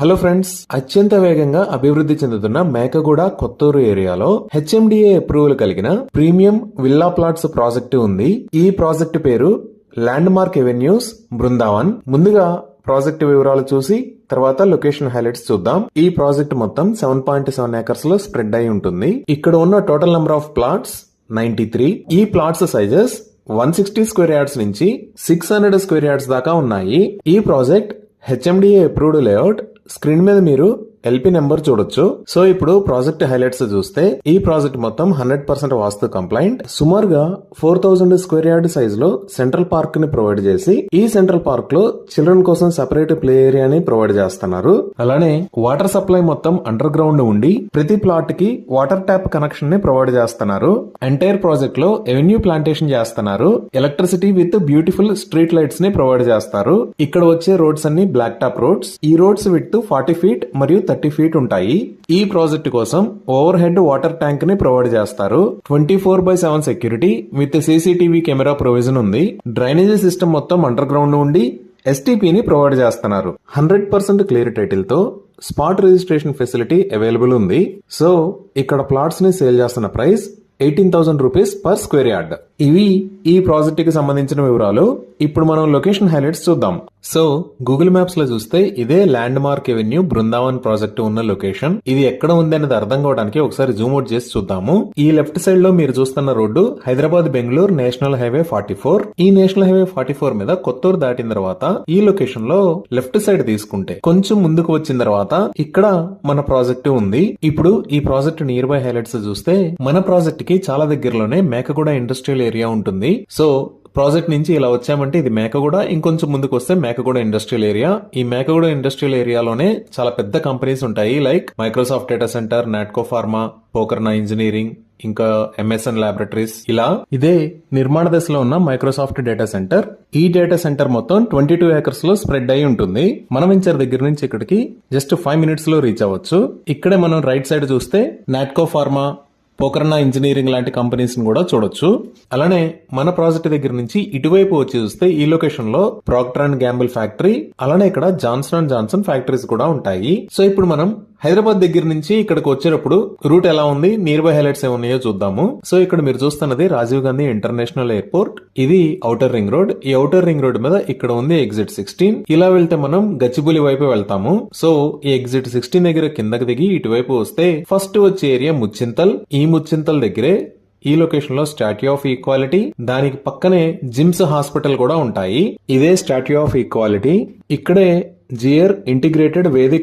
Hello friends, అత్యంత వేగంగా అభివృద్ధి చెందుతున్న మేకగూడ కొత్తూరు ఏరియాలో హెచ్ఎండిఏ అప్రూవల్ కలిగిన ప్రీమియం విల్లా ప్లాట్స్ ప్రాజెక్టు ఉంది. ఈ ప్రాజెక్టు పేరు ల్యాండ్ మార్క్ ఎవెన్యూస్ బృందావన్. ముందుగా ప్రాజెక్టు వివరాలు చూసి తర్వాత లొకేషన్ హైలైట్స్ చూద్దాం. ఈ ప్రాజెక్టు మొత్తం 7.7 ఏకర్స్ లో స్ప్రెడ్ అయి ఉంటుంది. ఇక్కడ ఉన్న టోటల్ నెంబర్ ఆఫ్ ప్లాట్స్ 93. ఈ ప్లాట్స్ సైజెస్ 160 స్క్వేర్ యార్డ్స్ నుంచి 600 స్క్వేర్ యార్డ్స్ దాకా ఉన్నాయి. ఈ project HMDA approved layout. Screen మీద మీరు ఎల్పి నెంబర్ చూడొచ్చు. సో ఇప్పుడు ప్రాజెక్ట్ హైలైట్స్ చూస్తే ఈ ప్రాజెక్ట్ మొత్తం 100% వాస్తు కంప్లైంట్. సుమారుగా 4000 స్క్వేర్ యార్డ్ సైజ్ లో సెంట్రల్ పార్క్ ని ప్రొవైడ్ చేసి ఈ సెంట్రల్ పార్క్ లో చిల్డ్రన్ కోసం సెపరేట్ ప్లే ఏరియాని ప్రొవైడ్ చేస్తున్నారు. అలానే వాటర్ సప్లై మొత్తం అండర్ గ్రౌండ్ ఉండి ప్రతి ప్లాట్ కి వాటర్ ట్యాప్ కనెక్షన్ ని ప్రొవైడ్ చేస్తున్నారు. ఎంటైర్ ప్రాజెక్ట్ లో ఎవెన్యూ ప్లాంటేషన్ చేస్తున్నారు. Electricity with beautiful street lights ని ప్రొవైడ్ చేస్తారు. ఇక్కడ వచ్చే రోడ్స్ అన్ని బ్లాక్ టాప్ రోడ్స్. ఈ రోడ్స్ విత్ 40 ఫీట్ మరియు 30 ఫీట్ ఉంటాయి. ఈ ప్రాజెక్ట్ కోసం ఓవర్ హెడ్ వాటర్ ట్యాంక్ ని ప్రొవైడ్ చేస్తారు. 24/7 security with CCTV camera provision ఉంది. డ్రైనేజీ సిస్టమ్ మొత్తం అండర్ గ్రౌండ్ ఉండి ఎస్టీపీని ప్రొవైడ్ చేస్తున్నారు. 100% క్లియర్ టైటిల్ తో స్పాట్ రిజిస్ట్రేషన్ ఫెసిలిటీ అవైలబుల్ ఉంది. సో ఇక్కడ ప్లాట్స్ ని సేల్ చేస్తున్న price 18,000 rupees per square yard. ఇవి ఈ ప్రాజెక్ట్ కి సంబంధించిన వివరాలు. ఇప్పుడు మనం లొకేషన్ హైలైట్స్ చూద్దాం. సో గూగుల్ మ్యాప్స్ లో చూస్తే ఇదే land mark avenue Brindavan project ఉన్న లొకేషన్. ఇది ఎక్కడ ఉంది అనేది అర్థం కావడానికి ఒకసారి జూమ్ అవుట్ చేసి చూద్దాము. ఈ లెఫ్ట్ సైడ్ లో మీరు చూస్తున్న road Hyderabad Bengaluru national highway 44. ఈ నేషనల్ హైవే 44 మీద కొత్తూరు దాటిన తర్వాత ఈ లొకేషన్ లో లెఫ్ట్ సైడ్ తీసుకుంటే కొంచెం ముందుకు వచ్చిన తర్వాత ఇక్కడ మన ప్రాజెక్ట్ ఉంది. ఇప్పుడు ఈ ప్రాజెక్ట్ నియర్ బై హైలైట్స్ చూస్తే మన ప్రాజెక్ట్ కి చాలా దగ్గరలోనే మేకగూడ ఇండస్ట్రియల్ ఏరియా ఉంటుంది. సో ప్రాజెక్ట్ నుంచి ఇలా వచ్చామంటే ఇది మేకగూడ, ఇంకొంచెం ముందుకు వస్తే మేకగూడ ఇండస్ట్రియల్ ఏరియా. ఈ మేకగూడ ఇండస్ట్రియల్ ఏరియాలోనే చాలా పెద్ద కంపెనీస్ ఉంటాయి. Like Microsoft data centre, Natco pharma, Pokarna engineering, ఇంకా ఎంఎస్ఎన్ ల్యాబొరేటరీస్. ఇలా ఇదే నిర్మాణ దశలో ఉన్న మైక్రోసాఫ్ట్ డేటా సెంటర్. ఈ డేటా సెంటర్ మొత్తం 22 ఏకర్స్ లో స్ప్రెడ్ అయి ఉంటుంది. మన వెంచర్ దగ్గర నుంచి ఇక్కడికి జస్ట్ 5 మినిట్స్ లో రీచ్ అవ్వచ్చు. ఇక్కడే మనం రైట్ సైడ్ చూస్తే నాట్కో ఫార్మా, పోకర్నా ఇంజనీరింగ్ లాంటి కంపెనీస్ ని కూడా చూడొచ్చు. అలానే మన ప్రాజెక్ట్ దగ్గర నుంచి ఇటువైపు వచ్చి చూస్తే ఈ లొకేషన్ లో ప్రాక్టర్ అండ్ గ్యాంబుల్ ఫ్యాక్టరీ, అలానే ఇక్కడ జాన్సన్ అండ్ జాన్సన్ ఫ్యాక్టరీస్ కూడా ఉంటాయి. సో ఇప్పుడు మనం హైదరాబాద్ దగ్గర నుంచి ఇక్కడికి వచ్చేటప్పుడు రూట్ ఎలా ఉంది, నియర్ బై హైలైట్స్ ఏమున్నాయో చూద్దాము. సో ఇక్కడ మీరు చూస్తున్నది రాజీవ్ గాంధీ ఇంటర్నేషనల్ ఎయిర్పోర్ట్. ఇది ఔటర్ రింగ్ రోడ్. ఈ ఔటర్ రింగ్ రోడ్ మీద ఇక్కడ ఉంది ఎగ్జిట్ 16. ఇలా వెళ్తే మనం గచ్చిబౌలి వైపు వెళ్తాము. సో ఈ ఎగ్జిట్ 16 దగ్గర కిందకి దిగి ఇటువైపు వస్తే ఫస్ట్ వచ్చే ఏరియా ముచ్చింతల్. ఈ ముచ్చింతల్ దగ్గరే ఈ లొకేషన్ లో స్టాట్యూ ఆఫ్ ఈక్వాలిటీ, దానికి పక్కనే జిమ్స్ హాస్పిటల్ కూడా ఉంటాయి. ఇదే స్టాట్యూ ఆఫ్ ఈక్వాలిటీ. ఇక్కడే జియర్ ఇంటిగ్రేటెడ్ వేదిక్